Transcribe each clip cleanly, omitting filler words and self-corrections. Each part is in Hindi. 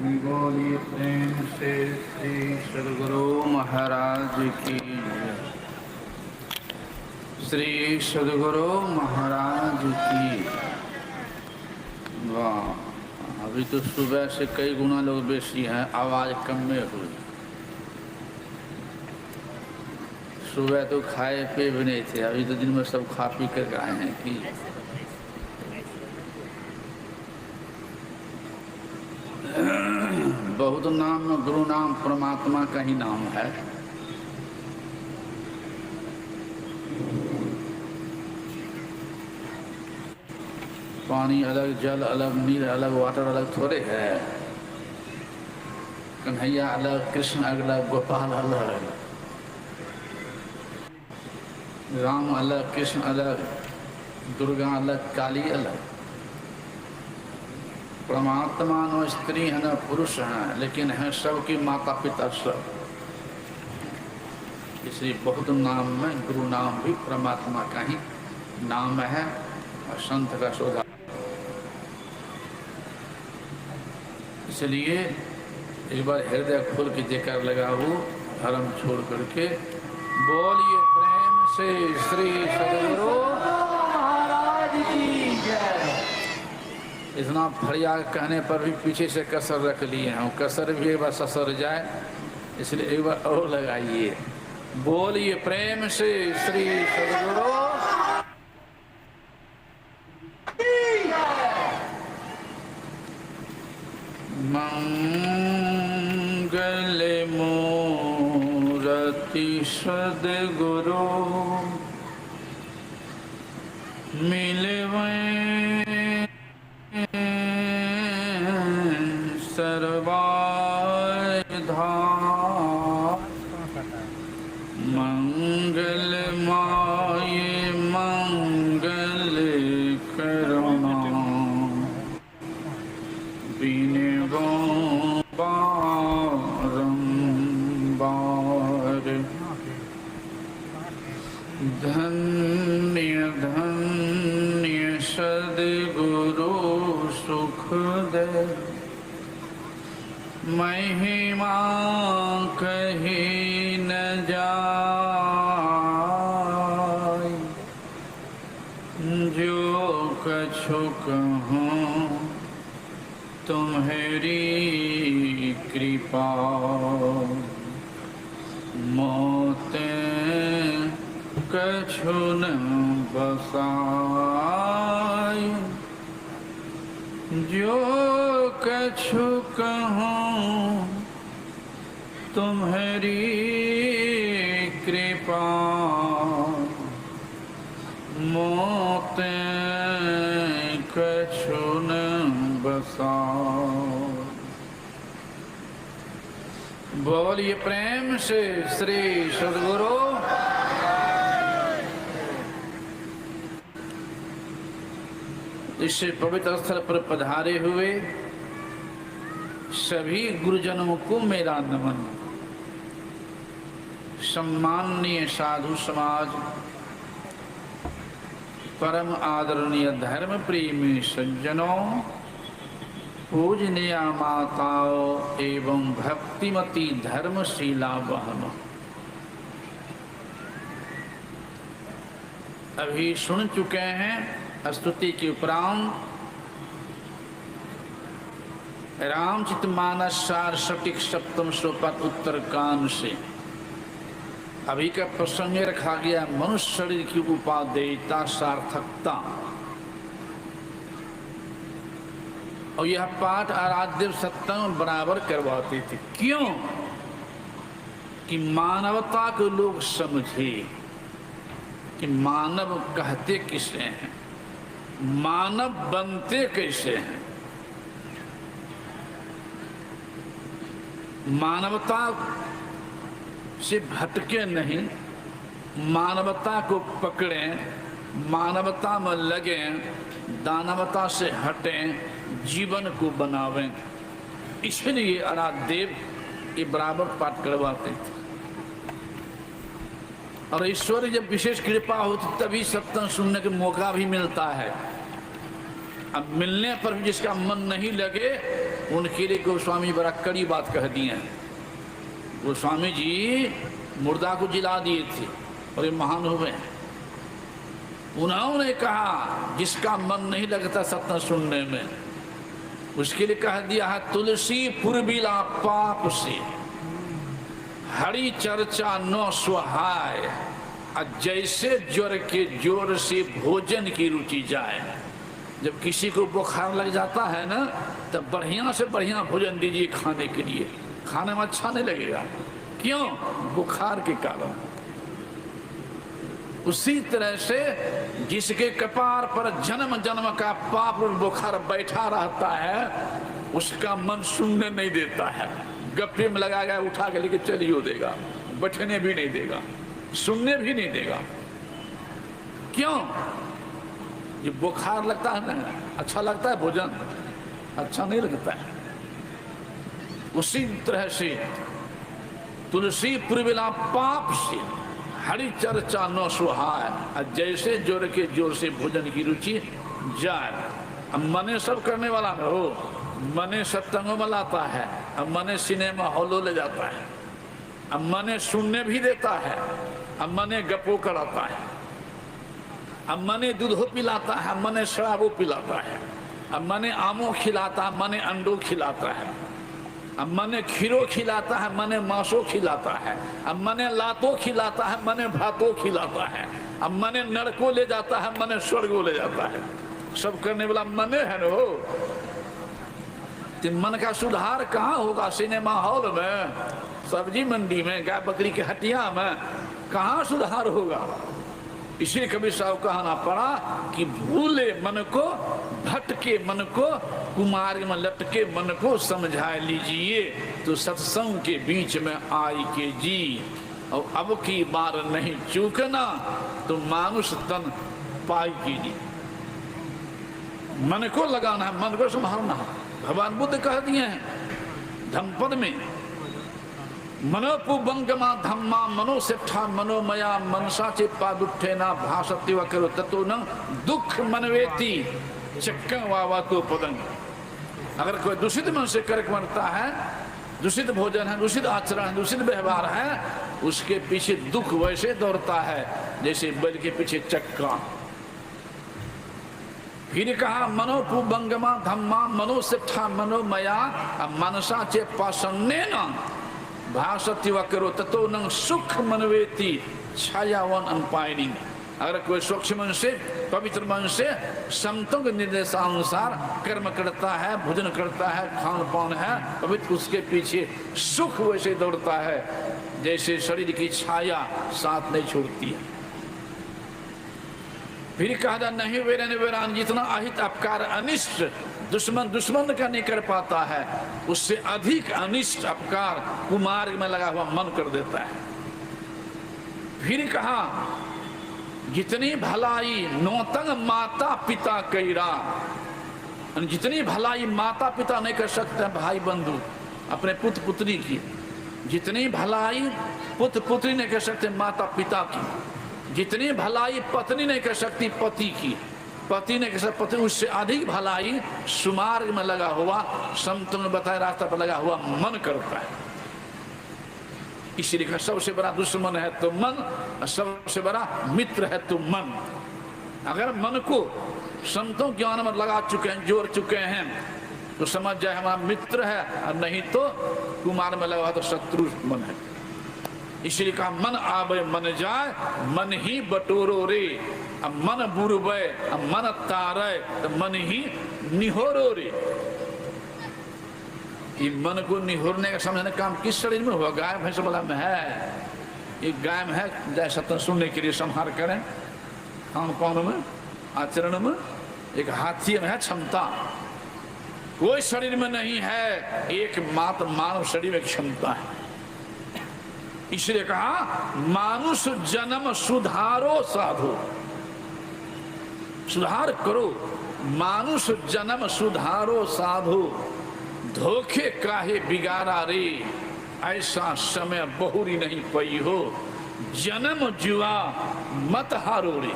बोलिए प्रेम से श्री सद्गुरु महाराज की जय। श्री सद्गुरु महाराज की। वाह, अभी तो सुबह से कई गुना लोग बेसी हैं, आवाज कम में हुई। सुबह तो खाए पे भी नहीं थे, अभी तो दिन में सब खा पी कर आए हैं कि बहुत नाम गुरु नाम परमात्मा का ही नाम है। पानी अलग, जल अलग, नीर अलग, वाटर अलग थोड़े है। कन्हैया अलग, कृष्ण अलग, गोपाल अलग, राम अलग, कृष्ण अलग, दुर्गा अलग, काली अलग। परमात्मा न स्त्री है न पुरुष है, लेकिन है सबकी माता पिता सब। इसलिए बहुत नाम में गुरु नाम भी परमात्मा का ही नाम है और संत का सौदा। इसलिए एक बार हृदय खोल के जेकर लगाओ, धर्म छोड़ करके बोलिए प्रेम से श्री सद्गुरु महाराज की जय। इतना फरियाद कहने पर भी पीछे से कसर रख लिए हैं, कसर भी एक बार ससर जाए, इसलिए एक बार और लगाइए। बोलिए प्रेम से श्री सद्गुरु मंगल मूरति सद्गुरु मिलवे सर्वाधा मंगल माय मंगल करुणा बिनवो बारंबार। धन्य धन्य सद्गुरु सुख दे, महिमा कहीं न जाए। जो कछु कहूँ तुम्हारी कृपा, मोते कछु न बसाए। जो कछु कहूँ तुम्हारी कृपा, मोते कछु न बसाए। बोलिए प्रेम से श्री सद्गुरु। इस पवित्र स्थल पर पधारे हुए सभी गुरुजनों को मेरा नमन। सम्माननीय साधु समाज, परम आदरणीय धर्म प्रेमी सज्जनों, पूजनीय माताओं एवं भक्तिमती धर्मशीला बहनों, अभी सुन चुके हैं स्तुति के उपरांत रामचरितमानस सार सटीक सप्तम सोपान उत्तरकांड से अभी का प्रसंग रखा गया मनुष्य शरीर की उपादेयता सार्थकता। और यह पाठ आराध्य सत्संग बराबर करवाते थे। क्यों? कि मानवता को लोग समझे कि मानव कहते किसे हैं, मानव बनते कैसे हैं। मानवता से भटके नहीं, मानवता को पकड़ें, मानवता में लगें, दानवता से हटें, जीवन को बनावें। इसलिए आराध्यदेव ये बराबर पाठ करवाते थे। और ईश्वर जब विशेष कृपा होती तभी सत्संग सुनने का मौका भी मिलता है। अब मिलने पर भी जिसका मन नहीं लगे उनके लिए गोस्वामी बड़ा कड़ी बात कह दिए हैं। गोस्वामी जी मुर्दा को जिला दिए थे और ये महान हुए हैं। उन्होंने कहा जिसका मन नहीं लगता सत्य सुनने में, उसके लिए कह दिया है तुलसी पुरबिला पाप से, हरि चर्चा न सुहाय, जैसे ज्वर के जोर से भोजन की रुचि जाए। जब किसी को बुखार लग जाता है ना, तब बढ़िया से बढ़िया भोजन दीजिए खाने के लिए, खाने में अच्छा नहीं लगेगा। क्यों? बुखार के कारण। उसी तरह से जिसके कपार पर जन्म जन्म का पाप और बुखार बैठा रहता है, उसका मन सुनने नहीं देता है। गप्पे में लगा गया उठा के लेके चलिए देगा, बैठने भी नहीं देगा, सुनने भी नहीं देगा। क्यों? ये बुखार लगता है ना, अच्छा लगता है भोजन, अच्छा नहीं लगता है। उसी तरह से तुलसी पुरबिला पाप से, हरि चर्चा न सुहाय, जैसे जोर के जोर से भोजन की रुचि जाए। अब मने सब करने वाला न हो, मने सत्संगों में लाता है, अब मने सिनेमा हॉलों ले जाता है, अब मने सुनने भी देता है, अब मने गप्पो कराता है, अब मने दूधो पिलाता है, मने शराबो पिलाता है, अब मने आमो खिलाता है, मने अंडो खिलाता है, अब मने खीरो खिलाता है, मने मांसो खिलाता है, अब मने लातो खिलाता है, मने भातो खिलाता है, अब मने नरको ले जाता है, मने स्वर्गो ले जाता है। सब करने वाला मने है न हो। तो मन का सुधार कहाँ होगा? सिनेमा हॉल में, सब्जी मंडी में, गाय बकरी के हटिया में कहाँ सुधार होगा? इसीलिए कबीर साहब कहना पड़ा कि भूले मन को, भटके मन को, कुमार्ग में लटके मन को समझा लीजिए, तो सत्संग के बीच में आई के जी। और अब की बार नहीं चूकना, तो मानुष तन पाई कीजिए। मन को लगाना है, मन को संभालना है। भगवान बुद्ध कह दिए हैं धम्मपद में, मनोपुबंगमा धम्मा मनोसेठा मनोमया मनसा चे पादुठेना भाषति व करो ततो न दुख मनवेति चक्कर वावा को पदंग। अगर कोई दूषित मन से कर्क बनता है, दूषित भोजन है, दूषित आचरण है, दूषित व्यवहार है, उसके पीछे दुख वैसे दौड़ता है जैसे बैल के पीछे चक्का। फिर कहा मनोपुबंगमा धम्मा मनोसेठा मनोमया मनसा चे पासन्नेन भाषति व करो ततो न सुख मनवेति छायावन अनपायनी। अगर कोई स्वच्छ मन से, पवित्र मन से, संतों के निर्देशानुसार कर्म करता है, भोजन करता है, खान पान है पवित्र, उसके पीछे सुख वैसे दौड़ता है जैसे शरीर की छाया साथ नहीं छोड़ती है। फिर कहा नहीं वेरन वेरान, जितना अहित अपकार अनिष्ट दुश्मन का नहीं कर पाता है, उससे अधिक अनिष्ट अपकार कुमार्ग में लगा हुआ मन कर देता है। फिर कहा जितनी भलाई नौतंग माता पिता कैरा, जितनी भलाई माता पिता नहीं कर सकते भाई बंधु अपने पुत्र पुत्री की, जितनी भलाई पुत्र पुत्री नहीं कर सकते माता पिता की, जितनी भलाई पत्नी नहीं कर सकती पति की, पति ने कैसा पति, उससे अधिक भलाई सुमार्ग में लगा हुआ, संतों ने बताया रास्ता पर लगा हुआ मन करता है। इसलिए सबसे बड़ा दुश्मन है तो मन, सबसे बड़ा मित्र है तो मन। अगर मन को संतों ज्ञान में लगा चुके हैं, जोड़ चुके हैं, तो समझ जाए हमारा मित्र है, और नहीं तो कुमार में लगा तो शत्रु मन है। इसलिए कहा मन आवे मन जाए, मन ही बटोरो रे, अब मन बुरबे, अब मन तारे, तो मन ही निहोरो रे। ये मन को निहोरने का समझने काम किस शरीर में हुआ? गाय भैंस वाला में है। ये गाय में है, जय सत्य सुनने के लिए संहार करें, खान पान में, आचरण में। एक हाथी में है क्षमता, कोई शरीर में नहीं है, एकमात्र मानव शरीर में क्षमता है। इसलिए कहा मानुष जन्म सुधारो साधो, सुधार करो, मानुष जन्म सुधारो साधो, धोखे काहे बिगाड़ा रे, ऐसा समय बहुरी नहीं पई हो, जन्म जुआ मत हारो रे।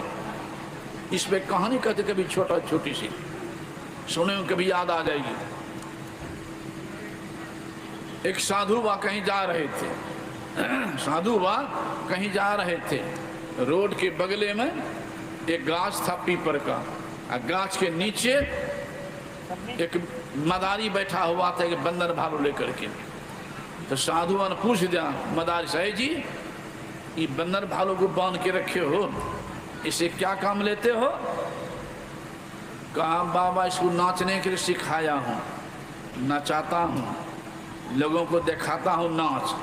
इस पे कहानी कहते कभी छोटा छोटी सी सुने, कभी याद आ जाएगी। एक साधु बा कहीं जा रहे थे, साधु बा कहीं जा रहे थे। रोड के बगले में एक गाछ था पीपर का, और गाछ के नीचे एक मदारी बैठा हुआ था, एक बंदर भालू लेकर के। तो साधु ने पूछ दिया मदारी साहब जी, ये बंदर भालू को बांध के रखे हो, इसे क्या काम लेते हो? कहा बाबा इसको नाचने के लिए सिखाया हूँ, नचाता हूँ, लोगों को दिखाता हूँ नाच,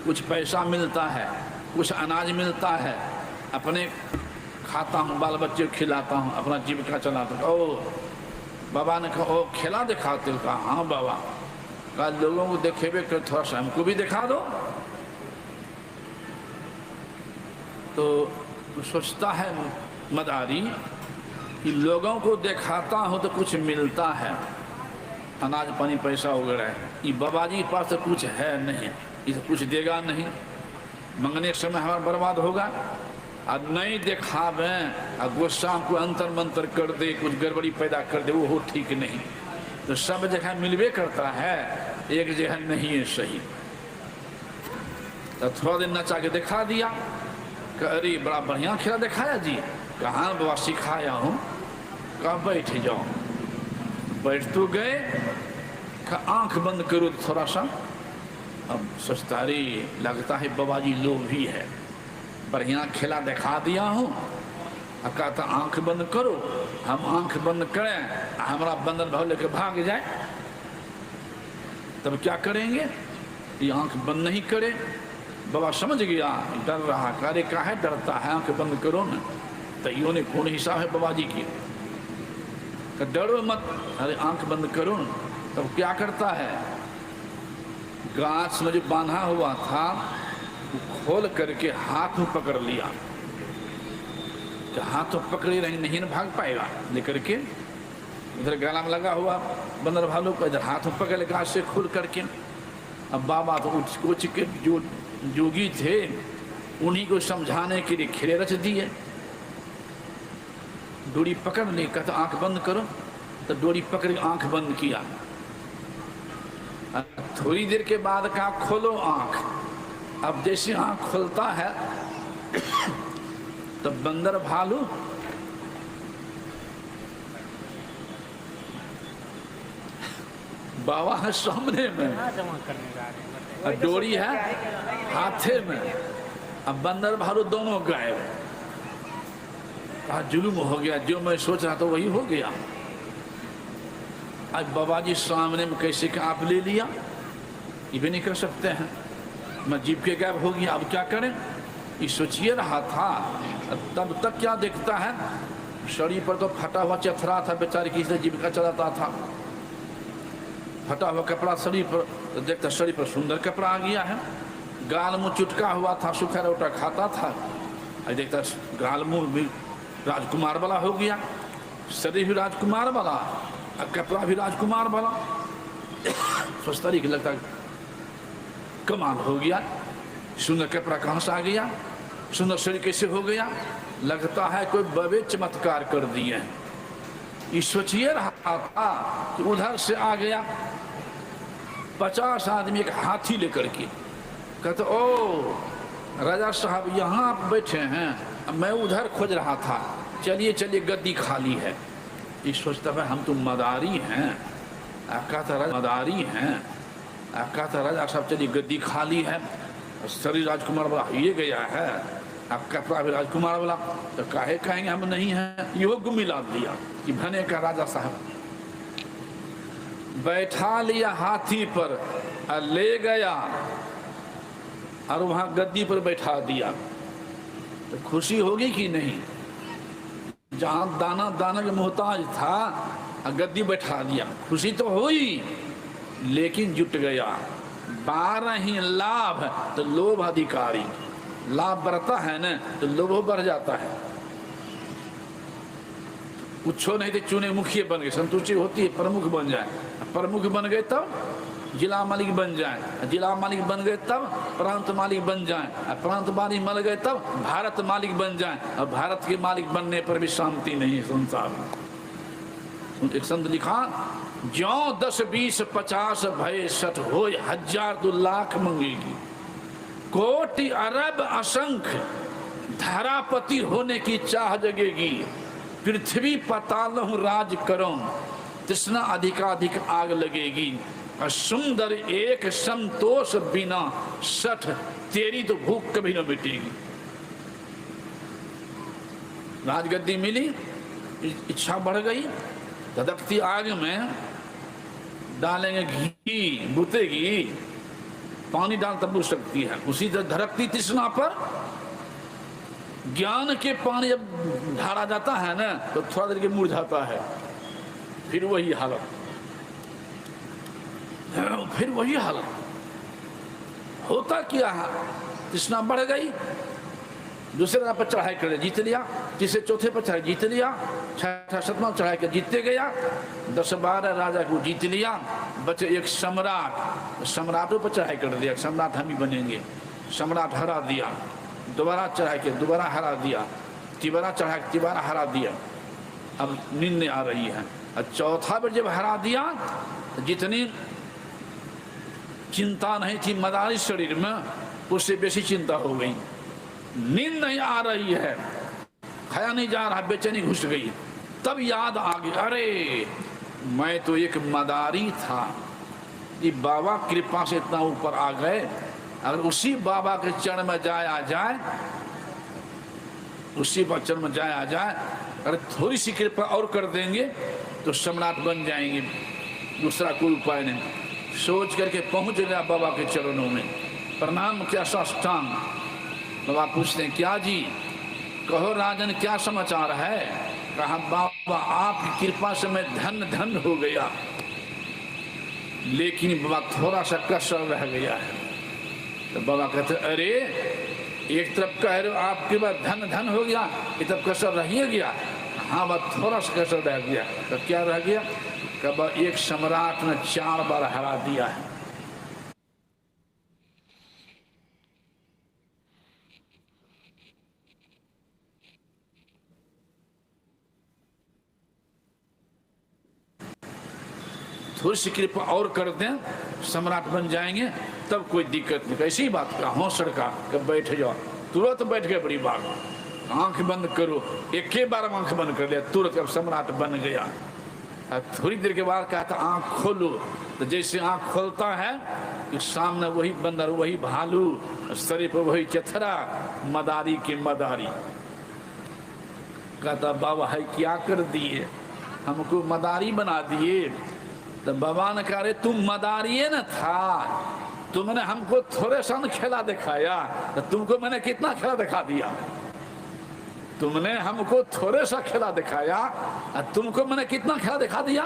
कुछ पैसा मिलता है, कुछ अनाज मिलता है, अपने खाता हूँ, बाल बच्चे को खिलाता हूँ, अपना जीविका चलाता हूँ। ओ बाबा ने कहा ओ खेला दिखाते हो? कहा हाँ बाबा। कहा लोगों को देखेबे कर, थोड़ा सा हमको भी दिखा दो। तो सोचता है मदारी कि लोगों को दिखाता हूँ तो कुछ मिलता है, अनाज पानी पैसा वगैरह, ये बाबा जी के पास तो कुछ है नहीं, ये तो कुछ देगा नहीं, मंगने के समय हमारा बर्बाद होगा। और नहीं दिखावे और गुस्सा को अंतर मंतर कर दे, कुछ गड़बड़ी पैदा कर दे, वो हो ठीक नहीं। तो सब जगह मिलवे करता है, एक जगह नहीं है सही। तो थोड़ा दिन नचा के दिखा दिया, अरे बड़ा बढ़िया खेला दिखाया जी। कहाँ बाबा सिखाया हूँ? कहा बैठ जाओ। बैठ तो गए, आंख बंद करो थोड़ा सा। अब सोचता अरे लगता है बाबा जी लोभी है, बढ़िया खेला दिखा दिया हूँ। कहता आंख बंद करो, हम आंख बंद करें, हमारा बंदर भाव लेकर भाग जाए, तब क्या करेंगे? ये आंख बंद नहीं करे। बाबा समझ गया, डर रहा, कार्य काहे डरता है, आंख बंद करो ना। तो यो ने कौन हिसाब है बाबा जी की, डरो मत, अरे आंख बंद करो ना। तब क्या करता है, गाछ में जो बांधा हुआ था खोल करके हाथ में पकड़ लिया, तो हाथ में पकड़े रही नहीं ना भाग पाएगा, लेकर के उधर गला में लगा हुआ बंदर भालू को इधर हाथ में पकड़ गाछ से खोल करके। अब बाबा तो उठ के जो जोगी थे उन्हीं को समझाने के लिए खिले रच दिए, डोरी पकड़ ली, कहता आंख बंद करो। तो डोरी पकड़ के आंख बंद किया। थोड़ी देर के बाद कहा खोलो आंख। अब जैसे आंख खुलता है तो बंदर भालू बाबा है सामने में, डोरी है हाथे में, अब बंदर भालू दोनों गायब। जुल्म हो गया, जो मैं सोच रहा था वही हो गया। आज बाबा जी सामने में कैसे कि आप ले लिया, ये भी नहीं कर सकते हैं, मैं जीप के गायब हो गया, अब क्या करें? ये सोचिए रहा था। तब तक क्या देखता है, शरीर पर तो फटा हुआ चथरा था, बेचारे किसी से जीविका चलाता था, फटा हुआ कपड़ा शरीर पर, तो देखता शरीर पर सुंदर कपड़ा आ गया है, गाल मुंह चुटका हुआ था, सूखा रोटा खाता था, देखता गाल मुंह भी राजकुमार वाला हो गया, शरीर भी राजकुमार वाला, कपड़ा भी राजकुमार वाला। सोचता रही कि लगता कमाल हो गया, सुंदर कपड़ा कहाँ से आ गया, सुंदर शरीर कैसे हो गया, लगता है कोई बड़े चमत्कार कर दिए। ये सोचिए रहा था कि उधर से आ गया 50 आदमी एक हाथी लेकर के, कहते ओ राजा साहब यहाँ आप बैठे हैं, मैं उधर खोज रहा था, चलिए चलिए गद्दी खाली है। ये सोचता है हम तो मदारी हैं, कहता राजा मदारी हैं, कहता राजा साहब चलिए गद्दी खाली है, शरीर राजकुमार वाला ये गया है, अब कपड़ा भी राजकुमार वाला, तो काहे कहेंगे हम नहीं हैं, यो को मिला दिया कि भने का राजा साहब बैठा लिया हाथी पर और ले गया और वहां गद्दी पर बैठा दिया। तो खुशी होगी कि नहीं? जहां दाना दाना के मोहताज था गद्दी बैठा दिया, खुशी तो हुई, लेकिन जुट गया 12 ही लाभ, तो लोभ अधिकारी, लाभ बढ़ता है ना तो लोभ बढ़ जाता है। कुछो नहीं थे चुने मुखिया बन गए, संतुष्टि होती है, प्रमुख बन जाए, प्रमुख बन गए तब जिला मालिक बन जाए, जिला मालिक बन गए तब प्रांत मालिक बन जाए, प्रांत मालिक बन गए तब भारत मालिक बन जाए, और भारत के मालिक बनने पर भी शांति नहीं है संसार में। एक संत लिखा ज्यो 10 20 50 भय 60 हो, 1000 2 लाख मंगेगी। कोटि अरब असंख्य धरापति होने की चाह जगेगी। पृथ्वी पाताल राज करो, तृष्णा अधिकाधिक आग लगेगी। और सुंदर एक संतोष बिना 60, तेरी तो भूख कभी न मिटेगी। राजगद्दी मिली, इच्छा बढ़ गई, धधकती आग में डालेंगे घी, बुतेगी, पानी डाल तब बुझ सकती है। उसी तरह धड़कती तृष्णा पर ज्ञान के पानी जब ढाला जाता है ना, तो थोड़ा देर के मुरझाता है, फिर वही हालत, फिर वही हालत। होता क्या है, तृष्णा बढ़ गई, दूसरे राह पर चढ़ाई कर जीत लिया, तीसरे चौथे पर चढ़ाई जीत लिया, छठा सतवां चढ़ाई कर जीतते गया, 10 12 राजा को जीत लिया, बचे एक सम्राट। सम्राटों पर चढ़ाई कर दिया, सम्राट हम ही बनेंगे। सम्राट हरा दिया, दोबारा चढ़ाई के दोबारा हरा दिया, तिबारा चढ़ा के तिबारा हरा दिया। अब नींद आ रही है। और चौथा पर जब हरा दिया, जितनी चिंता नहीं थी मदारी शरीर में, उससे बेसी चिंता हो गई। नींद नहीं आ रही है, खाया नहीं जा रहा, बेचैनी घुस गई। तब याद आ गई, अरे मैं तो एक मदारी था, ये बाबा कृपा से इतना ऊपर आ गए। अगर उसी बाबा के चरण में जाया जाए, उसी चरण में जाया जाए, अगर थोड़ी सी कृपा और कर देंगे तो सम्राट बन जाएंगे, दूसरा कोई उपाय नहीं। सोच करके पहुंच गया बाबा के चरणों में, प्रणाम किया साष्टांग। बाबा पूछते हैं, क्या जी, कहो राजन क्या समाचार है? कहा बाबा आपकी कृपा से मैं धन धन हो गया, लेकिन बाबा थोड़ा सा कसर रह गया है। तो बाबा कहते, अरे एक तरफ कह रहे हो आपके बाद धन धन हो गया, एक तरफ कसर रह गया। हाँ बात थोड़ा सा कसर रह गया। तो क्या रह गया? कब एक सम्राट ने 4 बार हरा दिया है। थोड़ी सी कृपा और कर दें, सम्राट बन जाएंगे, तब कोई दिक्कत नहीं। ऐसी बात का हौसड़ का कब बैठ जाओ, तुरंत बैठ गए, बड़ी बात, आंख बंद करो, एक ही बार आंख बंद कर लिया, तुरंत अब सम्राट बन गया। थोड़ी देर के बाद कहता आंख खोलो, तो जैसे आंख खोलता है कि सामने वही बंदर, वही भालू, शरीर पर वही चथरा, मदारी की मदारी। कहता बाबा है क्या कर दिए, हमको मदारी बना दिए। तो बाबा ने कहा, तुम मदारिये न था, तुमने हमको थोड़े सा खेला दिखाया, तो तुमको मैंने कितना खेला दिखा दिया। तुमने हमको थोड़े सा खेला दिखाया, तुमको मैंने कितना खेला दिखा दिया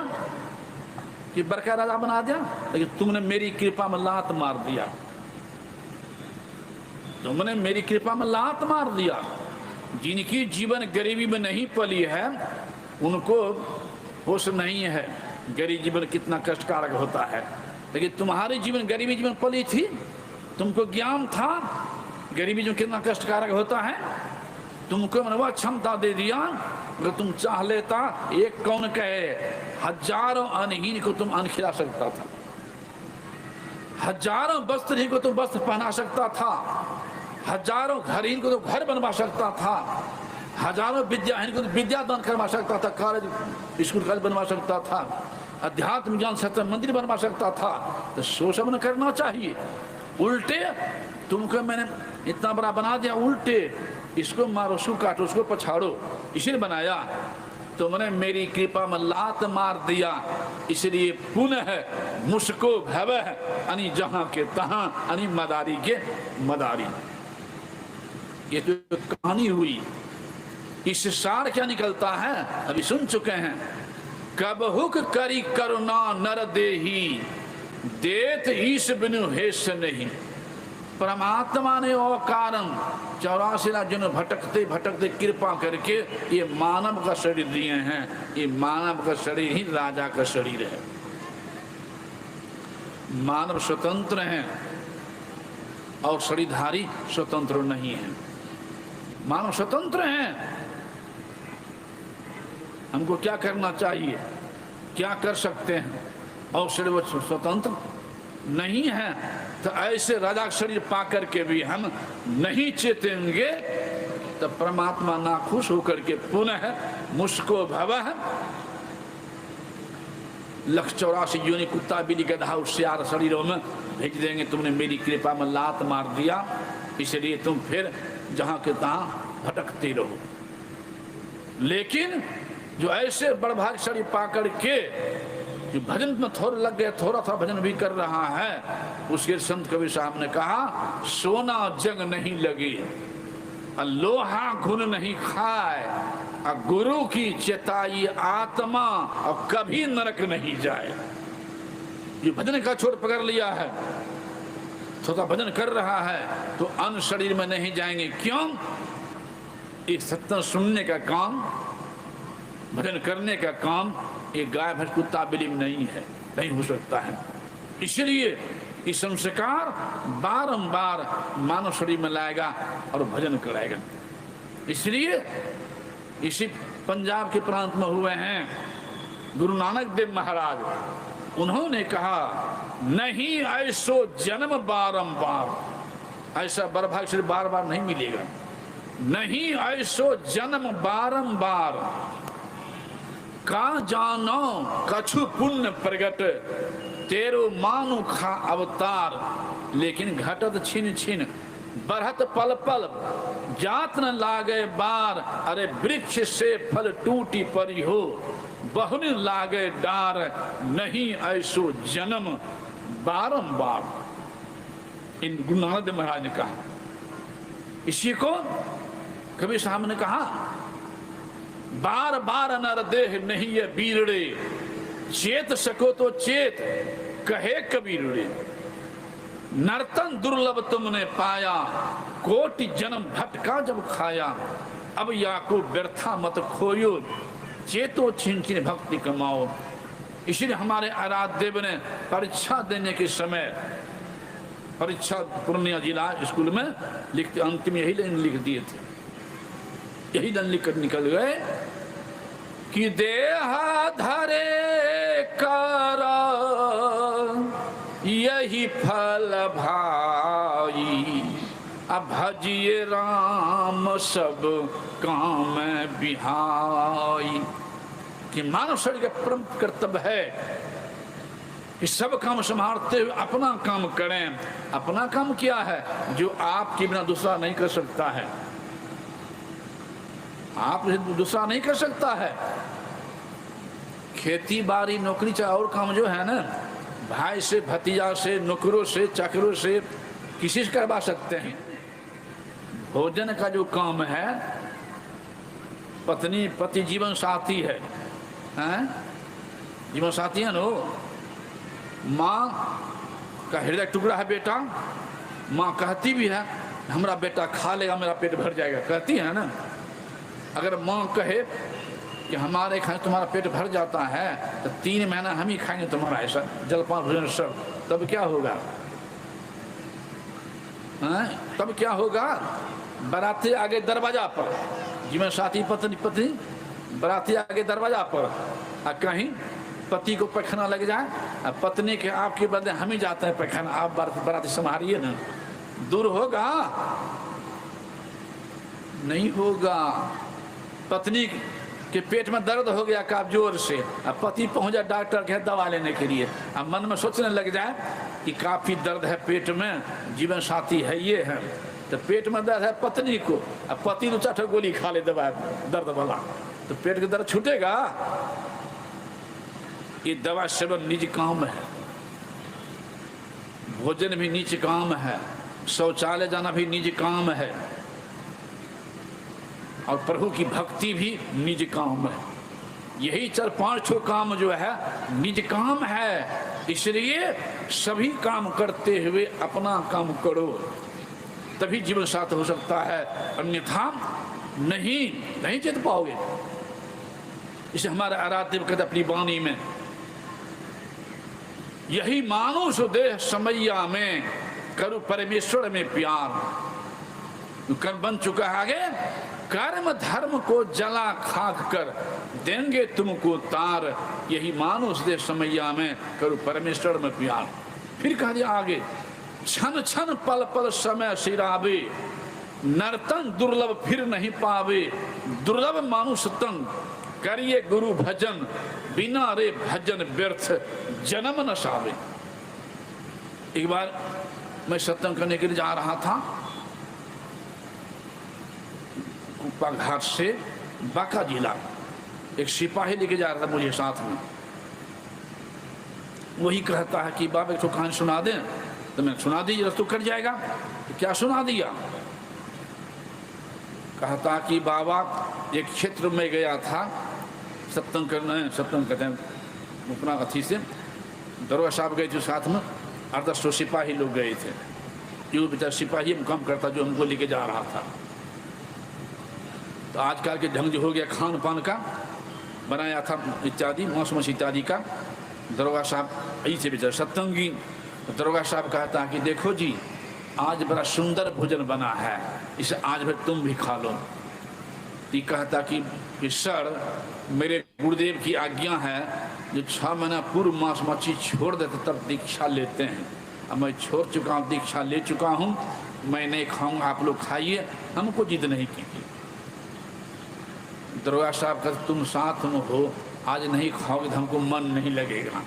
कि बड़का राजा बना दिया। लेकिन तुमने मेरी कृपा में लात मार दिया, तुमने मेरी कृपा में लात मार दिया। जिनकी जीवन गरीबी में नहीं पली है, उनको होश नहीं है गरीब जीवन कितना कष्टकारक होता है। लेकिन तुम्हारे जीवन गरीबी जीवन पली थी, तुमको ज्ञान था गरीबी जीवन कितना कष्टकारक होता है। तुमको मैंने वह क्षमता दे दिया, अगर तुम चाह लेता, एक कौन कहे, हजारों अनहीन को तुम अन्न खिला सकता था, हजारों वस्त्रहीन को तुम वस्त्र पहना सकता था, हजारों घरहीन को तुम घर बनवा सकता था, हजारों विद्याहीन को विद्या दान करवा सकता था, कॉलेज स्कूल कॉलेज बनवा सकता था, अध्यात्म ज्ञान सत्य मंदिर बनवा सकता था। तो सो सब न करना चाहिए। उल्टे तुमको मैंने इतना बड़ा बना दिया, उल्टे इसको मारो, उसको काटो, उसको पछाड़ो, इसीलिए बनाया। तो मैंने मेरी कृपा में लात मार दिया, इसलिए पुनः मुझको भवः अनि जहां के तहां अनि मदारी के मदारी। ये तो कहानी हुई। इस सार क्या निकलता है अभी सुन चुके हैं। कबहुक करी करुणा नर देही, देत ईश बिनु हेष नहीं। परमात्मा ने और कारण 84 लाख जन भटकते भटकते कृपा करके ये मानव का शरीर दिए हैं। ये मानव का शरीर ही राजा का शरीर है। मानव स्वतंत्र हैं और शरीरधारी स्वतंत्र नहीं है। मानव स्वतंत्र हैं। हमको क्या करना चाहिए, क्या कर सकते हैं, और शरीर वो स्वतंत्र नहीं है, तो ऐसे राजा शरीर पा करके भी हम नहीं चेतेंगे, तो परमात्मा नाखुश होकर के पुनः मुझको भवः 184 योनि कुत्ता बिल्ली गधा होशियार शरीरों में भेज देंगे। तुमने मेरी कृपा में लात मार दिया, इसलिए तुम फिर जहां के तहां भटकते रहो। लेकिन जो ऐसे बड़भाग्यशाली पा करके जो भजन में थोड़ा लग गया, थोड़ा थोड़ा भजन भी कर रहा है, उसके संत कबीर साहब ने कहा सोना जंग नहीं लगी, लोहा घुन नहीं खाए, गुरु की चेताई आत्मा और कभी नरक नहीं जाए। ये भजन का छोर पकड़ लिया है, थोड़ा भजन कर रहा है तो अन्य शरीर में नहीं जाएंगे। क्यों? एक सत्संग सुनने का काम, भजन करने का काम एक गाय भैंस कुत्ता बिल्ली में नहीं है, नहीं हो सकता है। इसलिए ये संस्कार बारंबार मानव शरीर में लाएगा और भजन कराएगा। इसलिए इसी पंजाब के प्रांत में हुए हैं गुरु नानक देव महाराज, उन्होंने कहा नहीं ऐसो जन्म बारंबार, ऐसा बर्भाग्य बार बार नहीं मिलेगा। नहीं ऐसो जन्म बारंबार, का जानो कछु पुण्य प्रगट, तेरो मानु खा अवतार। लेकिन घटत छिन छिन बढ़त पल पल, जात न लागे बार, अरे वृक्ष से फल टूटी परी हो, बहुन लागे डार, नहीं ऐसो जन्म बारंबार। इन गुरु नानक देव महाराज ने कहा। इसी को कबीर साहब ने कहा बार बार नर देह नहीं ये बीरड़े, चेत सको तो चेत कहे कबीरड़े, नर्तन दुर्लभ तुमने पाया, कोटि जन्म भटका जब खाया, अब याको व्यर्था मत खोयो, चेतो छिन छिन भक्ति कमाओ। इसलिए हमारे आराध्य देव ने परीक्षा देने के समय, परीक्षा पूर्णिया जिला स्कूल में लिखते अंतिम यही लाइन लिख दिए थे, यही लाइन लिख कर निकल गए कि देह धरे कर यही फल भाई, अब भजिए राम सब काम बिहाई। कि मानव शरीर का परम कर्तव्य है कि सब काम संभालते हुए अपना काम करें। अपना काम क्या है? जो आपके बिना दूसरा नहीं कर सकता है, आप दूसरा नहीं कर सकता है। खेती बाड़ी नौकरी चाहे और काम जो है ना, भाई से भतीजा से नौकरों से चाकरों से किसी से करवा सकते हैं। भोजन का जो काम है, पत्नी पति जीवन साथी है, जीवन साथी है नो। माँ का हृदय टुकड़ा है बेटा, माँ कहती भी है हमारा बेटा खा लेगा मेरा पेट भर जाएगा, कहती है ना। अगर माँ कहे कि हमारे खाए तुम्हारा पेट भर जाता है तो 3 महीना हम ही खाएंगे तुम्हारा ऐसा जलपान भोजन सब, तब क्या होगा? तब क्या होगा? बाराती आगे दरवाजा पर, जीवन साथी पत्नी पत्नी बाराती आगे दरवाजा पर, कहीं पति को पैखाना लग जाए, पत्नी के आपके बदले हम ही जाते हैं पैखाना, आप बाराती संभालिए ना, दूर होगा? नहीं होगा। पत्नी के पेट में दर्द हो गया काफी जोर से, अब पति पहुंच जाए डॉक्टर के दवा लेने के लिए, अब मन में सोचने लग जाए कि काफी दर्द है पेट में, जीवन साथी है ये है, तो पेट में दर्द है पत्नी को, अब पति 2-4 गोली खा ले दवा दर्द वाला, तो पेट का दर्द छूटेगा? ये दवा सेवन निज काम है, भोजन भी निज काम है, शौचालय जाना भी निज काम है, और प्रभु की भक्ति भी निज काम है। यही 4-5 काम जो है निज काम है। इसलिए सभी काम करते हुए अपना काम करो, तभी जीवन साथ हो सकता है, अन्यथा नहीं जीत पाओगे। इसे हमारे आराध्य कहते अपनी वाणी में, यही मानुष देह समैया में करो परमेश्वर में प्यार। कर्म बन चुका है आगे कर्म धर्म को जला खाक कर देंगे तुमको तार, यही मानुष दे समैया में करो परमेश्वर में प्यार। फिर कह दिया आगे, क्षण क्षण पल पल समय सिरावे, नर्तन दुर्लभ फिर नहीं पावे, दुर्लभ मानुष तन करिए गुरु भजन, बिना रे भजन व्यर्थ जन्म न सावे। एक बार मैं सत्संग करने के लिए जा रहा था, कुप्पा घाट से बांका जिला, एक सिपाही लेके जा रहा था मुझे साथ में। वही कहता है कि बाबा एक तो कहानी सुना दें, तो मैं सुना दीजिए, रस्तों कट जाएगा। तो क्या सुना दिया? कहता कि बाबा एक क्षेत्र में गया था सत्संग करने, सत्संग करते हैं अपना अथी से, दरोगा साहब गए थे साथ में, 8-10 सिपाही लोग गए थे। जो बेचारा सिपाही में काम करता जो हमको लेके जा रहा था। तो आजकल के ढंग जो हो गया खान पान का बनाया था इत्यादि, मांस मछली इत्यादि का। दरोगा साहब ऐसे बेचारा सत्संगी, दरोगा साहब कहता है कि देखो जी आज बड़ा सुंदर भोजन बना है, इसे आज भर तुम भी खा लो। तो कहता कि सर मेरे गुरुदेव की आज्ञा है, जो 6 महीना पूर्व मांस मछली छोड़ देते तब दीक्षा लेते हैं। अब मैं छोड़ चुका हूँ, दीक्षा ले चुका हूँ, मैं नहीं खाऊंगा, आप लोग खाइए, हमको जिद नहीं की। दरोगा साहब का तुम साथ में हो, आज नहीं खाओगे तो हमको मन नहीं लगेगा,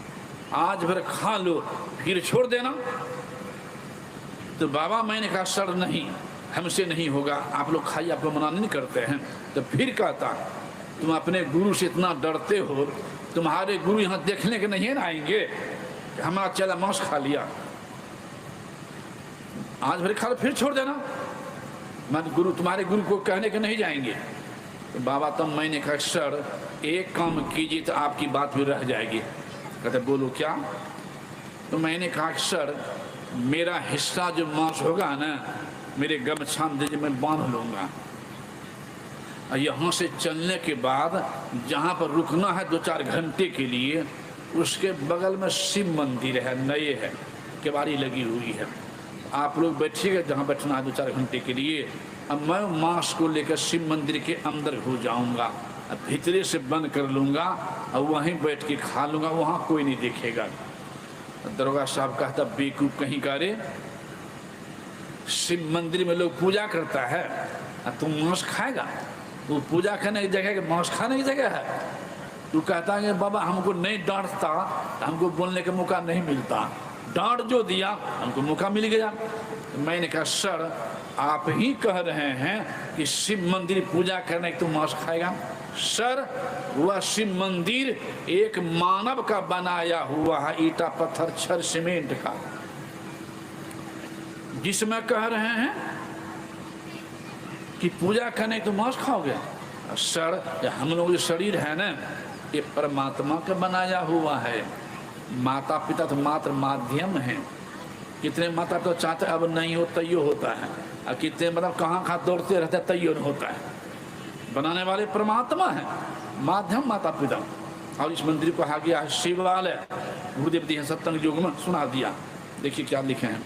आज भर खा लो फिर छोड़ देना। तो बाबा मैंने कहा सर नहीं, हमसे नहीं होगा, आप लोग खाइए, आप लोग मना नहीं करते हैं। तो फिर कहता तुम अपने गुरु से इतना डरते हो, तुम्हारे गुरु यहाँ देखने के नहीं ना आएंगे, हमारा चला मांस खा लिया, आज भर खा लो फिर छोड़ देना, मैं गुरु तुम्हारे गुरु को कहने के नहीं जाएंगे। तो बाबा तब मैंने कहा सर एक काम कीजिए तो आपकी बात भी रह जाएगी। कहते बोलो क्या? तो मैंने कहा सर मेरा हिस्सा जो मांस होगा ना, मेरे गमछा में मैं बांध लूँगा, और यहाँ से चलने के बाद जहाँ पर रुकना है 2-4 घंटे के लिए, उसके बगल में शिव मंदिर है, नए है, केवाड़ी लगी हुई है, आप लोग बैठिएगा जहाँ बैठना है 2-4 घंटे के लिए। अब मैं मांस को लेकर शिव मंदिर के अंदर घुस जाऊँगा, भीतरे से बंद कर लूँगा और वहीं बैठ के खा लूँगा, वहाँ कोई नहीं देखेगा। दरोगा साहब कहता बेवकूफ़ कहीं का रे, शिव मंदिर में लोग पूजा करता है और तुम मांस खाएगा? वो पूजा करने की जगह है, मांस खाने की जगह है। तू कहता है कि बाबा हमको नहीं डांटता, हमको बोलने का मौका नहीं मिलता, डांट जो दिया हमको मौका मिल गया। तो मैंने कहा सर आप ही कह रहे हैं कि शिव मंदिर पूजा करने की तुम मांस खाएगा? सर वह शिव मंदिर एक मानव का बनाया हुआ है, ईटा पत्थर छड़ सीमेंट का, जिसमें कह रहे हैं कि पूजा करने तो मांस खाओगे? सर हम लोग जो शरीर है ना, ये परमात्मा का बनाया हुआ है, माता पिता तो मात्र माध्यम है। कितने माता पिता चाहते अब नहीं हो तैयो होता है, और कितने मतलब कहाँ दौड़ते रहते तैयो नहीं होता है। बनाने वाले परमात्मा है, माध्यम माता पिता। और इस मंदिर को कहा गया है शिवालय। गुरुदेव जी सत्संग योग में सुना दिया, देखिए क्या लिखे हैं।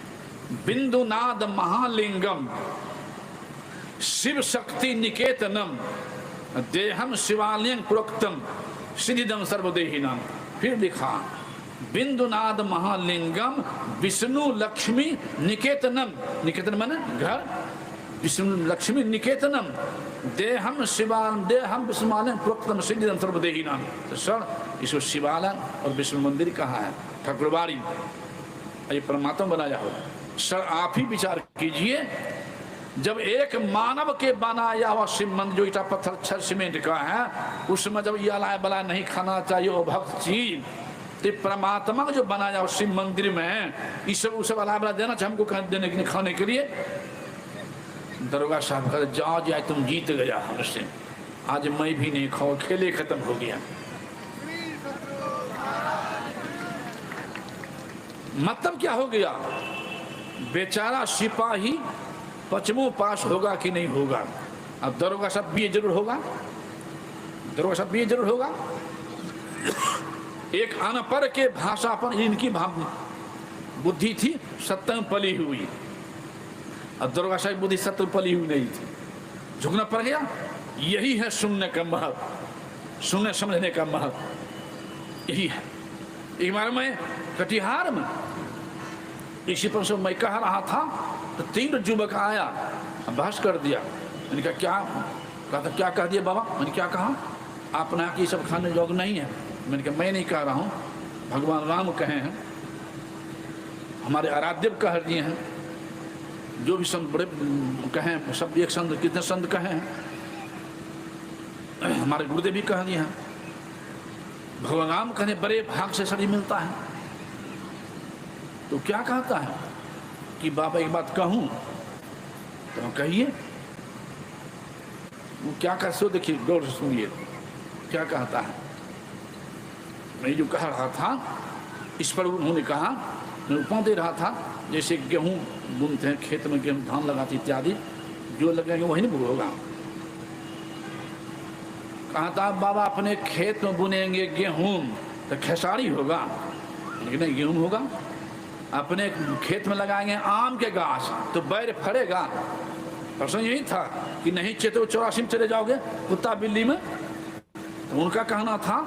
बिंदुनाद महालिंगम शिव शक्ति निकेतनम देहम शिवालयं प्रोक्तम सिद्धिदम सर्वदेहिनाम। फिर लिखा बिंदुनाद महालिंगम विष्णु लक्ष्मी निकेतनम, निकेतन माने घर, विष्णु लक्ष्मी निकेतनम देहम देहम विष्णुमालयं प्रोक्तम सिद्धिदम सर्वदेहिनाम। तो सर इसको शिवालय और विष्णु मंदिर कहाँ है? ठाकुरबाड़ी, ये परमात्मा बनाया हो। सर आप ही विचार कीजिए, जब एक मानव के बनाया हुआ शिव मंदिर जो ईटा पत्थर छड़ सीमेंट का है, उसमें जब ये अलाय बला नहीं खाना चाहिए वो भक्त चीज, तो परमात्मा को जो बनाया हुआ शिव मंदिर में इस सब अलाय बला देना चाहिए हमको देने के लिए, खाने के लिए। दरोगा साहब कहते जाओ जाए तुम जीत गया हमसे, आज मैं भी नहीं खाओ, खेले खत्म हो गया। मतलब क्या हो गया? बेचारा सिपाही पचमों पास होगा कि नहीं होगा? अब दरोगा साहब बीए जरूर होगा, दरोगा साहब बीए जरूर होगा। एक अनपढ़ के भाषा पर इनकी बुद्धि थी सत्य पली हुई, और दरोगा साहब बुद्धि सत्य पली हुई नहीं थी, झुकना पड़ गया। यही है सुनने का महत्व, सुनने समझने का महत्व यही है। एक बार मैं कटिहार में इसी पर से मैं कह रहा था तो 3 युवक आया, बहस कर दिया। मैंने कहा क्या? कहता क्या कह दिया बाबा? मैंने क्या कहा? आपने आके ये सब खाने योग्य नहीं है। मैंने कहा मैं नहीं कह रहा हूँ, भगवान राम कहे हैं, हमारे आराध्य कह दिए हैं, जो भी संत बड़े कहें, सब एक संत कितने संत कहे हैं, हमारे गुरुदेव भी कह दिए हैं, भगवान राम कहने बड़े भाग से शरीर मिलता है। तो क्या कहता है कि बाबा एक बात कहूँ? तो कहिए। वो क्या कर सो, देखिए गौर से सुनिए क्या कहता है। मैं जो कह रहा था इस पर उन्होंने कहा, मैं उपमा दे रहा था, जैसे गेहूं बुनते हैं, खेत में गेहूं धान लगाते इत्यादि, जो लगेंगे वही नहीं होगा। कहा था बाबा अपने खेत में बुनेंगे गेहूं तो खेसारी होगा, लेकिन नहीं गेहूं होगा। अपने खेत में लगाएंगे आम के गाछ तो बैर फरेगा। प्रश्न यही था कि नहीं चेतो 84 में चले जाओगे कुत्ता बिल्ली में। तो उनका कहना था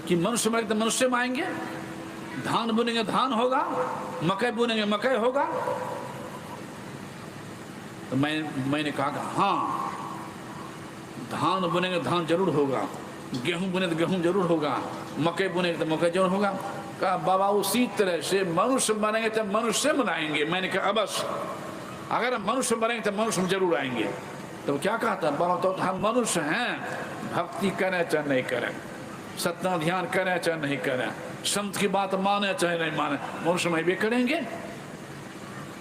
कि मनुष्य में तो मनुष्य में आएंगे, धान बुनेंगे धान होगा, मकई बुनेंगे मकई होगा। तो मैंने कहा कि हाँ, धान बुनेंगे धान जरूर होगा, गेहूं बुने तो गेहूं जरूर होगा, मकई बुनेंगे तो मकई जरूर होगा। कहा बाबा उसी तरह से मनुष्य बनेंगे तो मनुष्य बनाएंगे। मैंने कहा अवश्य, अगर मनुष्य बनेंगे तो मनुष्य जरूर आएंगे। तो क्या कहता बाबा? तो हम मनुष्य हैं, भक्ति करें चाहे नहीं करें, सत्य ध्यान करें चाहे नहीं करें, संत की बात माने चाहे नहीं माने, मनुष्य में भी करेंगे।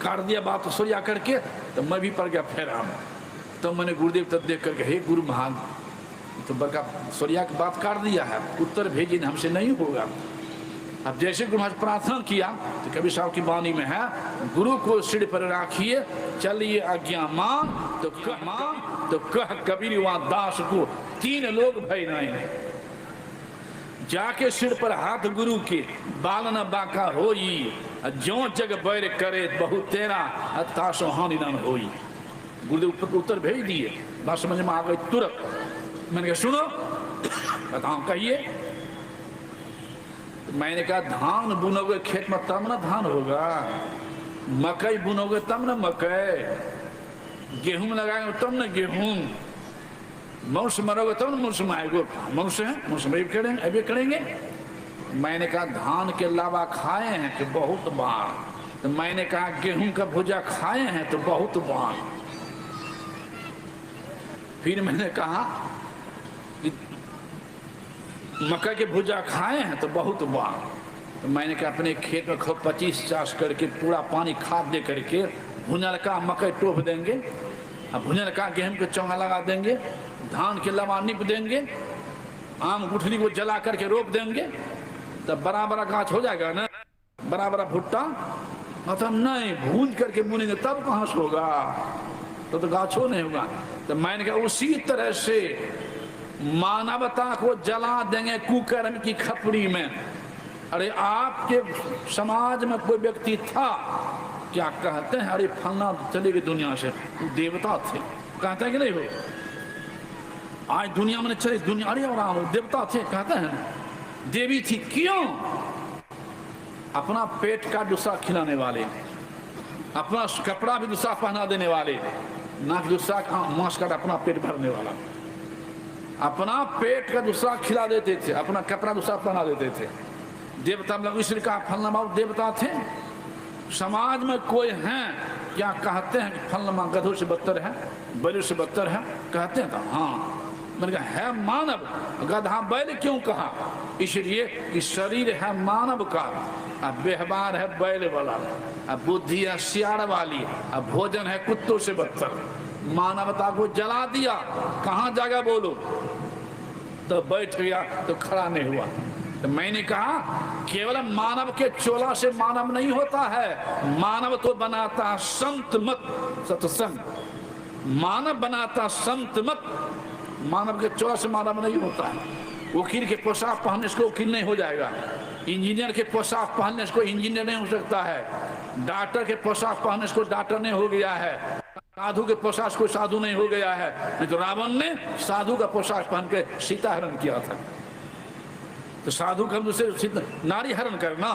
काट दिया बात तो सोया करके, तो मैं भी पड़ गया फेरा में। तो मैंने गुरुदेव तक देख करके, हे गुरु महान, तो बड़का सोरिया की बात काट दिया है, उत्तर भेजिए, हमसे नहीं होगा। अब जैसे गुरु महाराज प्रार्थना किया तो कबीर साहब की वाणी में है, गुरु को सिर पर राखिए चलिए आज्ञा मान, तो कह कबीर वहां दास को 3 लोग भय नहीं। जाके सिर पर हाथ गुरु के बाल न बाका होई, जो जग बैर करे बहुत तेरा तासो हानि न होई। गुरुदेव उत्तर भेज दिए, बात समझ में आ गई तुरंत। मैंने कहा सुनो, बताओ कहिए। मैंने कहा धान बुनोगे खेत में तब ना धान होगा, मकई बुनोगे तब ना मकई, गेहूं लगाएंगे तब ना गेहूं, मनुष्य मरोगे तब ना मनुष्य में आएगा। मनुष्य है, मनुष्य में अभी करेंगे। मैंने कहा धान के लावा खाए हैं कि बहुत बार। तो मैंने कहा गेहूं का भुजा खाए हैं तो बहुत बार। फिर मैंने कहा मक्का के भुजा खाए हैं तो बहुत बार। तो मैंने कहा अपने खेत में खूब 25-50 करके पूरा पानी खाद दे करके भुनल का मकई टोप देंगे, अब भुनल का गेहूं के चौंगा लगा देंगे, धान के लवा निप देंगे, आम गुठली को जला करके रोप देंगे, तब बड़ा बड़ा गाछ हो जाएगा ना, बड़ा बड़ा भुट्टा। मतलब नहीं, भून करके बुनेंगे तब कहाँ से होगा, तो गाछ हो नहीं होगा। तो मैंने कहा उसी तरह से मानवता को जला देंगे कुकर्म की खपड़ी में। अरे आपके समाज में कोई व्यक्ति था, क्या कहते हैं, अरे फलना चले गए दुनिया से, देवता थे, कहते हैं कि नहीं हो, आज दुनिया में चले दुनिया, अरे और देवता थे, कहते हैं देवी थी। क्यों? अपना पेट का दूसरा खिलाने वाले, अपना कपड़ा भी दूसरा पहना देने वाले, ना कि दूसरा मांस का अपना पेट भरने वाला, अपना पेट का दूसरा खिला देते थे, अपना कपड़ा दूसरा पहना देते थे। देवता मतलब इसलिए कहा फलना बाबू देवता थे। समाज में कोई हैं क्या कहते हैं कि फलना गधों से बदतर है, बैल से बदतर है, कहते हैं? तो हाँ, मैंने कहा है मानव, गधा बैल क्यों कहा? इसलिए कि शरीर है मानव का, अब व्यवहार है बैल वाला, अब बुद्धि है सियार वाली, अब भोजन है कुत्तों से बदतर। मानवता को जला दिया, कहाँ जाएगा बोलो? तो बैठ गया तो खड़ा नहीं हुआ। तो मैंने कहा केवल मानव के चोला से मानव नहीं होता है, मानव तो बनाता संत मत सत्संग, मानव बनाता संत मत। मानव के चोला से मानव नहीं होता है। वकील के पोशाक पहनने से वकील नहीं हो जाएगा, इंजीनियर के पोशाक पहनने से इंजीनियर नहीं हो सकता है, डॉक्टर के पोशाक पहनने से डॉक्टर नहीं हो गया है। साधु के पोशाक कोई साधु नहीं हो गया है, नहीं तो रावण ने साधु का पोशाक पहन के सीता हरण किया था। तो साधु का दूसरे नारी हरण करना,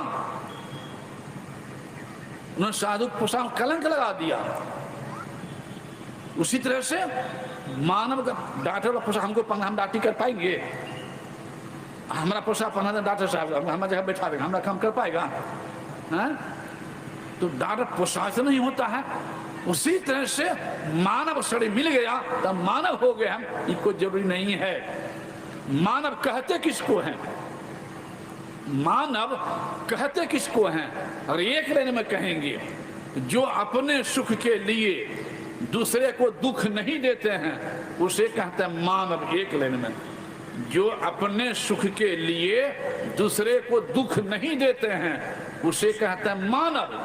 उन्होंने साधु के पोशाक कलंक लगा दिया। उसी तरह से मानव का डॉक्टर वाला पोशाक हमको हम डाटी कर पाएंगे? हमारा पोशाक पहना था डॉक्टर साहब, हमारा जगह बैठा देगा, हमारा काम कर पाएगा? है? तो डॉक्टर पोशाक से नहीं होता है। उसी तरह से मानव शरीर मिल गया तब मानव हो गए हम, इसको जरूरी नहीं है। मानव कहते किसको हैं? मानव कहते किसको हैं? और एक लाइन में कहेंगे, जो अपने सुख के लिए दूसरे को दुख नहीं देते हैं उसे कहते हैं मानव। एक लाइन में, जो अपने सुख के लिए दूसरे को दुख नहीं देते हैं उसे कहते हैं मानव।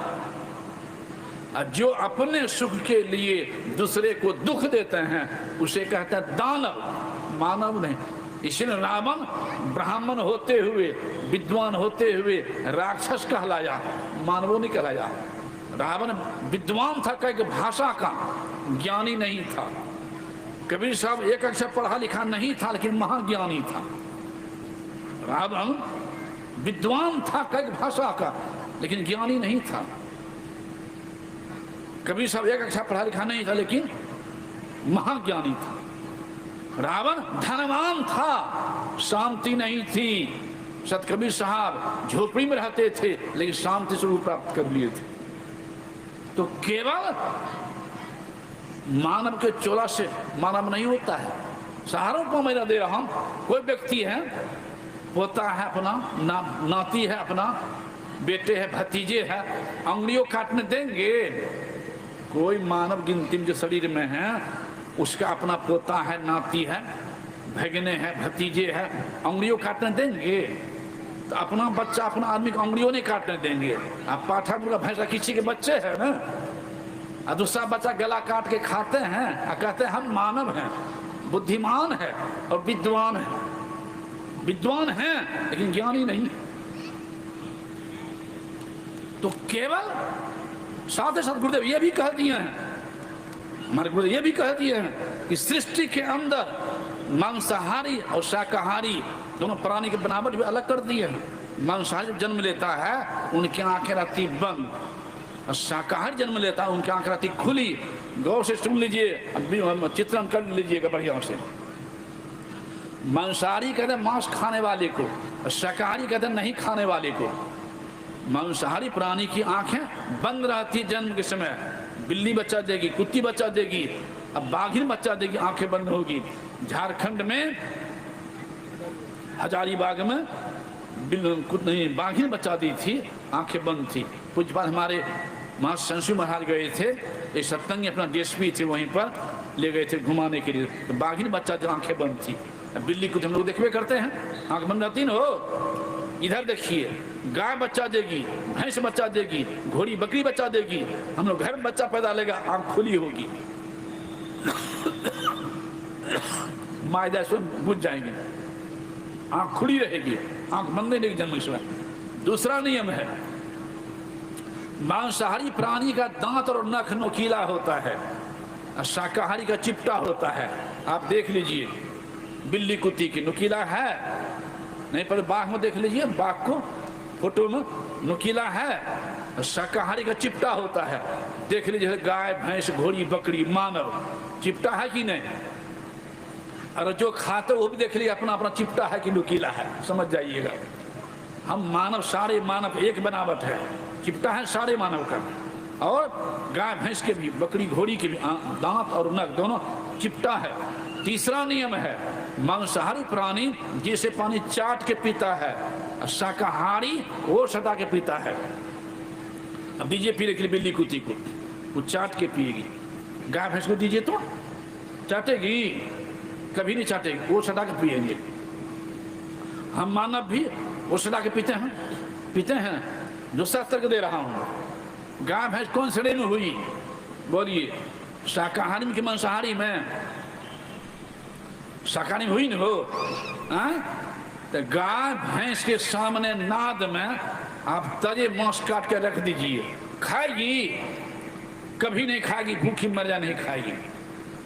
और जो अपने सुख के लिए दूसरे को दुख देते हैं उसे कहते हैं दानव, मानव नहीं। इसलिए रावण ब्राह्मण होते हुए, विद्वान होते हुए राक्षस कहलाया, मानव नहीं कहलाया। रावण विद्वान था, कह भाषा का ज्ञानी नहीं था। कबीर साहब एक अक्षर पढ़ा लिखा नहीं था लेकिन महाज्ञानी था। रावण विद्वान था कई भाषा का लेकिन ज्ञानी नहीं था। कबीर साहब एक अक्षर पढ़ा लिखा नहीं था लेकिन महाज्ञानी था। रावण धनवान था, शांति नहीं थी। सत कबीर साहब झोपड़ी में रहते थे लेकिन शांति स्वरूप प्राप्त कर लिए थे। तो केवल मानव के चोला से मानव नहीं होता है। सहारों को मैं दे रहा हूं, कोई व्यक्ति है, पोता है अपना, नाती है अपना, बेटे है, भतीजे है, अंगुलियों काटने देंगे? कोई मानव गिनती में जो शरीर में है उसका अपना पोता है, नाती है, भगने हैं, भतीजे है, अंगुलियों काटने देंगे? तो अपना बच्चा अपना आदमी को अंगुलियों नहीं काटने देंगे। अब पाठा का भैंसा किसी के बच्चे है ना, और दूसरा बच्चा गला काट के खाते हैं और कहते हैं हम मानव हैं, बुद्धिमान है और विद्वान है। विद्वान है लेकिन ज्ञानी नहीं। तो केवल साथ ही साथ गुरुदेव ये भी कह दिए हैं, हमारे गुरुदेव ये भी कह दिए हैं कि सृष्टि के अंदर मांसाहारी और शाकाहारी दोनों प्राणी की बनावट भी अलग कर दी है। मांसाहारी जन्म लेता है उनकी आंखें रहती बंद, और शाकाहारी जन्म लेता है उनकी आंखें रहती खुली। गौर से सुन लीजिए, चित्रण कर लीजिएगा बढ़िया से। मांसाहारी कहते हैं मांस खाने वाले को, और शाकाहारी कहते हैं नहीं खाने वाले को। मांसाहारी प्राणी की आंखें बंद रहती जन्म के समय। बिल्ली बच्चा देगी, कुत्ती बच्चा देगी, अब बाघिन बच्चा देगी, आंखें बंद होगी। झारखंड में हजारीबाग में बाघिन बच्चा दी थी, आंखें बंद थी। कुछ बार हमारे वहाँ संशु महाराज गए थे, एक सत्संगी अपना डीएसपी थे, वहीं पर ले गए थे घुमाने के लिए। तो बाघिन बच्चा जो आंखें बंद थी। बिल्ली को हम लोग देखवे करते हैं, आंख बंद रहती न हो। इधर देखिए, गाय बच्चा देगी, भैंस बच्चा देगी, घोड़ी बकरी बच्चा देगी। हम लोग घर में बच्चा पैदा लेगा, आंख खुली होगी, मायदा से बुझ जाएंगे, आंख खुली रहेगी, आंख बंद नहीं रहेगी जन्म समय। दूसरा नियम है, मांसाहारी प्राणी का दांत और नख नोकीला होता है, और शाकाहारी का चिपटा होता है। आप देख लीजिए, बिल्ली कुत्ती की नुकीला है नहीं, पर बाघ में देख लीजिए, बाघ को फोटो में नुकीला है, शाकाहारी का चिपटा होता है। देख लीजिए गाय भैंस घोड़ी बकरी मानव चिपटा है कि नहीं, और जो खाते वो भी देख लीजिए अपना अपना चिपटा है कि नुकीला है, समझ जाइएगा। हम मानव, सारे मानव एक बनावट है, चिपटा है सारे मानव का, और गाय भैंस के भी, बकरी घोड़ी के भी दांत और नख दोनों चिपटा है। तीसरा नियम है, मांसाहारी प्राणी जैसे पानी चाट के पीता है, शाकाहारी वो सटा के पीता है। अब दीजिए पीने के लिए बिल्ली कुत्ती को, वो चाट के पिएगी। गाय भैंस को दीजिए तो चाटेगी, कभी नहीं चाटेगी, वो सटा के पिएंगे। हम मानव भी वो सटा के पीते हैं। दूसरा तर्क दे रहा हूं, गाय भैंस कौन सड़े में हुई? बोलिए, शाकाहारी में कि मांसाहारी में? शाकाहारी में हुई न हो। तो गाय भैंस के सामने नाद में आप तजे मांस काट के रख दीजिए, खाएगी? कभी नहीं खाएगी, भूखी मर जा नहीं खाएगी।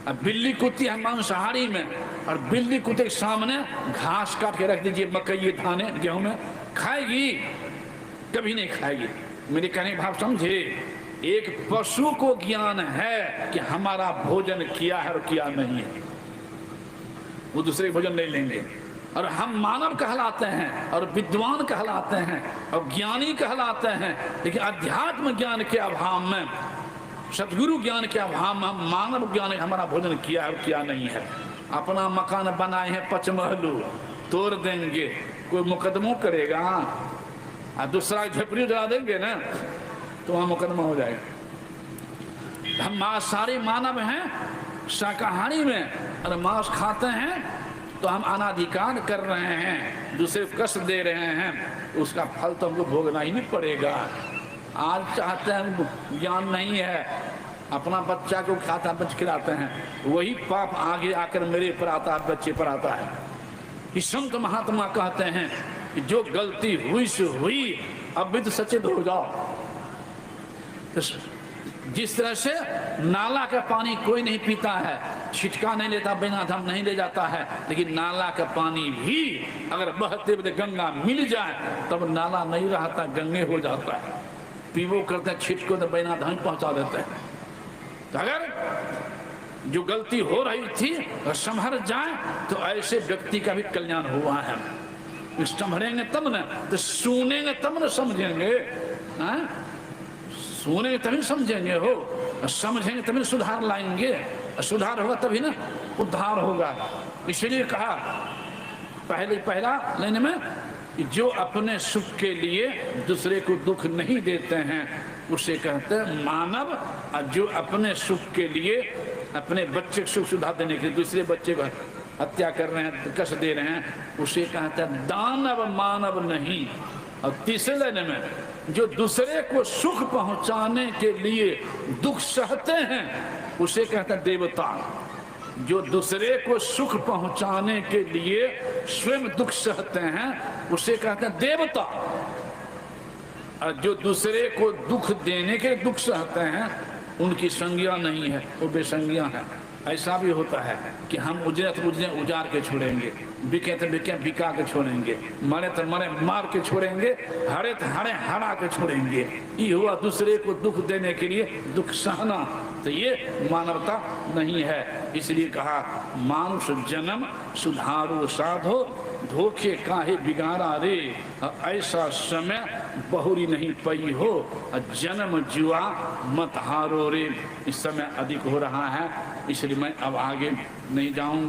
अब बिल्ली कुत्ती है मांसाहारी में, और बिल्ली कुत्ते के सामने घास काट के रख दीजिए, मकई धाने गेहूं में, खाएगी? कभी नहीं खाएगी। मेरे कहने भाव समझे? एक पशु को ज्ञान है कि हमारा भोजन किया है और किया नहीं है, वो दूसरे भोजन नहीं लेंगे। और हम मानव कहलाते हैं और विद्वान कहलाते हैं और ज्ञानी कहलाते हैं, लेकिन अध्यात्म ज्ञान के अभाव में, सदगुरु ज्ञान के अभाव में हम मानव ज्ञान हमारा भोजन किया और किया नहीं है। अपना मकान बनाए हैं पचमहलू, तोड़ देंगे, कोई मुकदमों करेगा? और दूसरा झपड़ी जला देंगे ना तो वहां मुकदमा हो जाएगा। हम मांसाहारी मानव हैं, शाकाहारी में और मांस खाते हैं तो हम अनाधिकार कर रहे हैं, दूसरे को कष्ट दे रहे हैं, उसका फल तो हमको भोगना ही नहीं पड़ेगा। आज चाहते हैं, ज्ञान नहीं है, अपना बच्चा को खाता बच खिलाते हैं, वही पाप आगे आकर मेरे पर आता है, बच्चे पर आता है। कि संत महात्मा कहते हैं कि जो गलती हुई से हुई, अब भी तो सचेत हो जाओ। तो जिस तरह से नाला का पानी कोई नहीं पीता है, छिटका नहीं लेता, बिना धम नहीं ले जाता है, लेकिन नाला का पानी भी अगर बहते हुए गंगा मिल जाए तब नाला नहीं रहता, गंगे हो जाता है। पीवो करते हैं, छिटको तो बिना धम पहुंचा देते हैं। तो अगर जो गलती हो रही थी और संभर जाए तो ऐसे व्यक्ति का भी कल्याण हुआ है। संभरेंगे तब न, तो सुनेंगे तब न समझेंगे, सुनेंगे तभी समझेंगे, हो समझेंगे तभी सुधार लाएंगे, सुधार होगा तभी ना उद्धार होगा। इसलिए कहा पहला लाइन में, जो अपने सुख के लिए दूसरे को दुख नहीं देते हैं उसे कहते हैं मानव, और जो अपने सुख के लिए अपने बच्चे को सुख सुधार देने के लिए दूसरे बच्चे को हत्या कर रहे हैं, कष्ट दे रहे हैं, उसे कहते हैं दानव, मानव नहीं। और तीसरे लाइन में, जो दूसरे को सुख पहुंचाने के लिए दुख सहते हैं उसे कहते हैं देवता। जो दूसरे को सुख पहुंचाने के लिए स्वयं दुख सहते हैं उसे कहते हैं देवता। और जो दूसरे को दुख देने के दुख सहते हैं उनकी संज्ञा नहीं है, वो बेसंज्ञा है। ऐसा भी होता है कि हम उजरे तो उजरे उजार के छोड़ेंगे, बिके तो बिके बिका के छोड़ेंगे, मरे तो मरे मार के छोड़ेंगे, हरे तो हरे हरा के छोड़ेंगे। ये हुआ दूसरे को दुख देने के लिए दुख सहना, तो ये मानवता नहीं है। इसलिए कहा मानुष जन्म सुधारो साधो, धोखे काहे बिगाड़ा रे, ऐसा समय बहुरी नहीं पई हो, जन्म जुआ मत हारो रे। इस समय अधिक हो रहा है, इसलिए मैं अब आगे नहीं जाऊं।